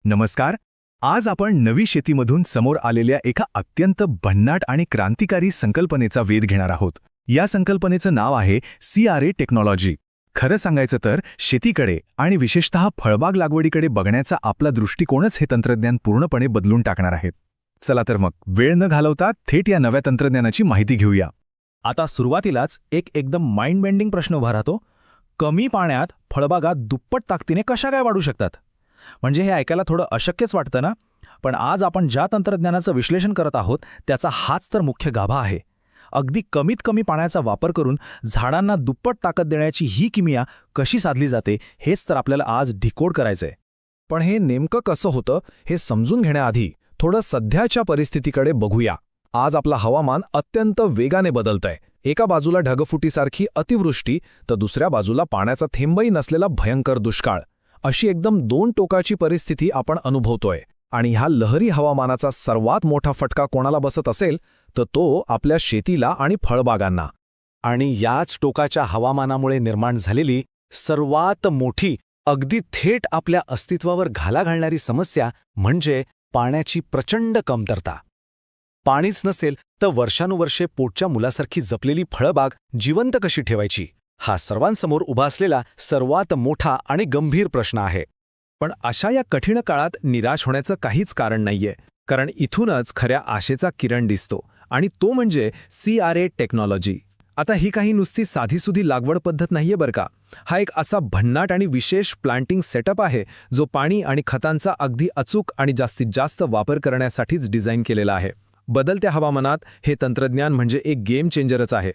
नमस्कार. आज आपण नवी शेतीमधून समोर आलेल्या एका अत्यंत भन्नाट आणि क्रांतिकारी संकल्पनेचा वेध घेणार आहोत. या संकल्पनेचं नाव आहे CRA टेक्नॉलॉजी. खरं सांगायचं तर शेतीकडे आणि विशेषतः फळबाग लागवडीकडे बघण्याचा आपला दृष्टिकोनच हे तंत्रज्ञान पूर्णपणे बदलून टाकणार आहे. चला तर मग वेळ न घालवता थेट या नव्या तंत्रज्ञानाची माहिती घेऊया. आता सुरुवातीलाच एकदम माइंड बेंडिंग प्रश्न उभा राहतो. कमी पाण्यात फळबागा दुप्पट ताकदीने कशा काय वाढू शकतात? म्हणजे हे ऐकायला थोडं अशक्यच वाटतं ना? पण आज आपण ज्या तंत्रज्ञानाचं विश्लेषण करत आहोत त्याचा हाच तर मुख्य गाभा आहे. अगदी कमीत कमी पाण्याचा वापर करून झाडांना दुप्पट ताकद देण्याची ही किमया कशी साधली जाते हेच तर आपल्याला आज डिकोड करायचंय. पण हे नेमकं कसं होतं हे समजून घेण्याआधी थोडं सध्याच्या परिस्थितीकडे बघूया. आज आपलं हवामान अत्यंत वेगाने बदलतंय. एका बाजूला ढगफुटीसारखी अतिवृष्टी तर दुसऱ्या बाजूला पाण्याचा थेंबही नसलेला भयंकर दुष्काळ. अशी एकदम दोन टोकाची परिस्थिती आपण अनुभवतोय. आणि ह्या लहरी हवामानाचा सर्वात मोठा फटका कोणाला बसत असेल तर तो आपल्या शेतीला आणि फळबागांना. आणि याच टोकाच्या हवामानामुळे निर्माण झालेली सर्वात मोठी, अगदी थेट आपल्या अस्तित्वावर घाला घालणारी समस्या म्हणजे पाण्याची प्रचंड कमतरता. पाणीच नसेल तर वर्षानुवर्षे पोटच्या मुलासारखी जपलेली फळबाग जिवंत कशी ठेवायची? हा सर्वांसमोर उभा असलेला सर्वात मोठा आणि गंभीर प्रश्न आहे. पण अशा या कठीण काळात निराश होण्याचं काहीच कारण नाहीये. कारण इथूनच खऱ्या आशेचा किरण दिसतो आणि तो म्हणजे CRA टेक्नॉलॉजी. आता ही काही नुसती साधीसुधी लागवड पद्धत नाहीये बरं का. हा एक असा भन्नाट आणि विशेष प्लांटिंग सेटअप आहे जो पाणी आणि खतांचा अगदी अचूक आणि जास्तीत जास्त वापर करण्यासाठीच डिझाईन केलेला आहे. बदलत्या हवामानात हे तंत्रज्ञान म्हणजे एक गेम चेंजरच आहे.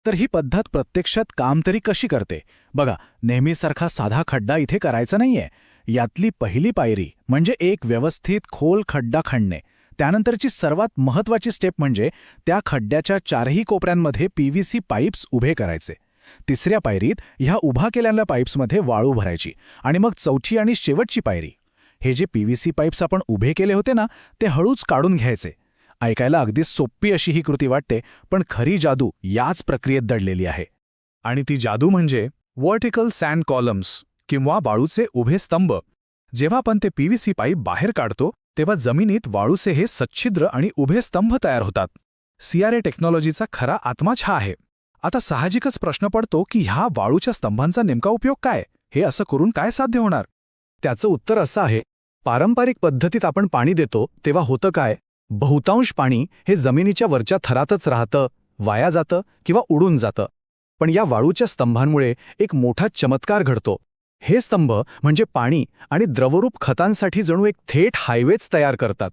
तर ही पद्धत प्रत्यक्षात काम तरी कशी करते? बघा, नेहमीसारखा साधा खड्डा इथे करायचा नाहीये. यातली पहिली पायरी म्हणजे एक व्यवस्थित खोल खड्डा खणणे. त्यानंतरची सर्वात महत्त्वाची स्टेप म्हणजे त्या खड्ड्याच्या चारही कोपऱ्यांमध्ये PVC पाईप्स उभे करायचे. तिसऱ्या पायरीत ह्या उभा केलेल्या पाईप्समध्ये वाळू भरायची. आणि मग चौथी आणि शेवटची पायरी, हे जे PVC पाईप्स आपण उभे केले होते ना ते हळूच काढून घ्यायचे. ऐकायला अगदी सोपी अशी ही कृती वाटते, पण खरी जादू याच प्रक्रियेत दडलेली आहे. आणि ती जादू म्हणजे व्हर्टिकल सँड कॉलम्स किंवा वाळूचे उभे स्तंभ. जेव्हा आपण ते PVC पाईप बाहेर काढतो तेव्हा जमिनीत वाळूचे हे सच्छिद्र आणि उभे स्तंभ तयार होतात. CRA टेक्नॉलॉजीचा खरा आत्माच हा आहे. आता साहजिकच प्रश्न पडतो की ह्या वाळूच्या स्तंभांचा नेमका उपयोग काय? हे असं करून काय साध्य होणार? त्याचं उत्तर असं आहे, पारंपरिक पद्धतीत आपण पाणी देतो तेव्हा होतं काय? बहुतांश पाणी हे जमिनीच्या वरच्या थरातच राहतं, वाया जातं किंवा उडून जातं. पण या वाळूच्या स्तंभांमुळे एक मोठा चमत्कार घडतो. हे स्तंभ म्हणजे पाणी आणि द्रवरूप खतांसाठी जणू एक थेट हायवेच तयार करतात.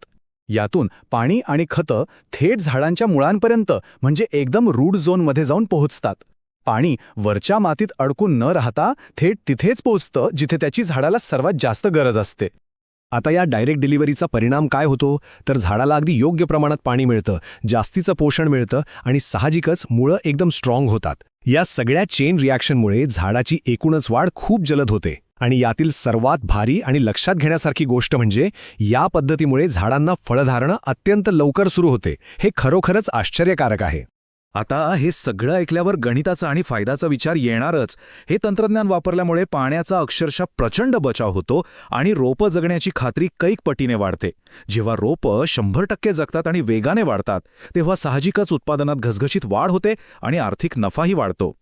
यातून पाणी आणि खतं थेट झाडांच्या मुळांपर्यंत म्हणजे एकदम रूट झोनमध्ये जाऊन पोहोचतात. पाणी वरच्या मातीत अडकून न राहता थेट तिथेच पोहोचतं जिथे त्याची झाडाला सर्वात जास्त गरज असते. आता या डायरेक्ट डिलिव्हरीचा परिणाम काय होतो तर झाडाला अगदी योग्य प्रमाणात पाणी मिळतं, जास्तीचं पोषण मिळतं आणि साहजिकच मुळं एकदम स्ट्रॉंग होतात. या सगळ्या चेन रिॲक्शनमुळे झाडाची एकूणच वाढ खूप जलद होते. आणि यातील सर्वात भारी आणि लक्षात घेण्यासारखी गोष्ट म्हणजे या पद्धतीमुळे झाडांना फळधारणं अत्यंत लवकर सुरू होते. हे खरोखरच आश्चर्यकारक आहे. आता हे सगळं ऐकल्यावर गणिताचा आणि फायद्याचा विचार येणारच. हे तंत्रज्ञान वापरल्यामुळे पाण्याचा अक्षरशः प्रचंड बचाव होतो आणि रोपं जगण्याची खात्री कैक पटीने वाढते. जेव्हा रोपं 100% जगतात आणि वेगाने वाढतात तेव्हा साहजिकच उत्पादनात घसघशीत वाढ होते आणि आर्थिक नफाही वाढतो.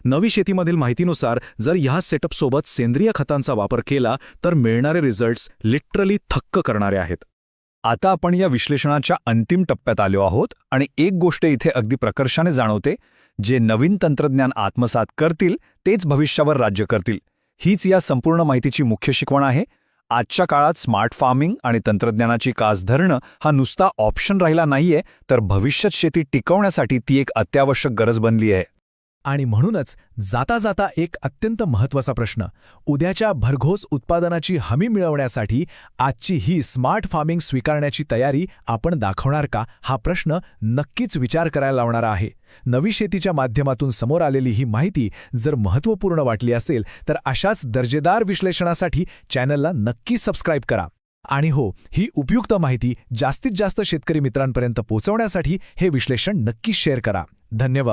नवी शेतीमधील माहितीनुसार जर ह्या सेटअपसोबत सेंद्रिय खतांचा वापर केला तर मिळणारे रिझल्ट्स लिटरली थक्क करणारे आहेत. आता आपण या विश्लेषणाच्या अंतिम टप्प्यात आलो आहोत आणि एक गोष्ट इथे अगदी प्रकर्षाने जाणवते, जे नवीन तंत्रज्ञान आत्मसात करतील तेच भविष्यावर राज्य करतील. हीच या संपूर्ण माहितीची मुख्य शिकवण आहे. आजच्या काळात स्मार्ट फार्मिंग आणि तंत्रज्ञानाची कास धरणं हा नुसता ऑप्शन राहिला नाहीये, तर भविष्यात शेती टिकवण्यासाठी ती एक अत्यावश्यक गरज बनली आहे. आणि म्हणूनच जाता जाता एक अत्यंत महत्त्वाचा प्रश्न, उद्याच्या भरघोस उत्पादनाची हमी मिळवण्यासाठी आजची ही स्मार्ट फार्मिंग स्वीकारण्याची तयारी आपण दाखवणार का? हा प्रश्न नक्कीच विचार करायला लावणारा आहे. नवी शेतीच्या माध्यमातून समोर आलेली ही माहिती जर महत्त्वपूर्ण वाटली असेल तर अशाच दर्जेदार विश्लेषणासाठी चॅनलला नक्की सबस्क्राईब करा. आणि हो, ही उपयुक्त माहिती जास्तीत जास्त शेतकरी मित्रांपर्यंत पोहोचवण्यासाठी हे विश्लेषण नक्की शेअर करा. धन्यवाद.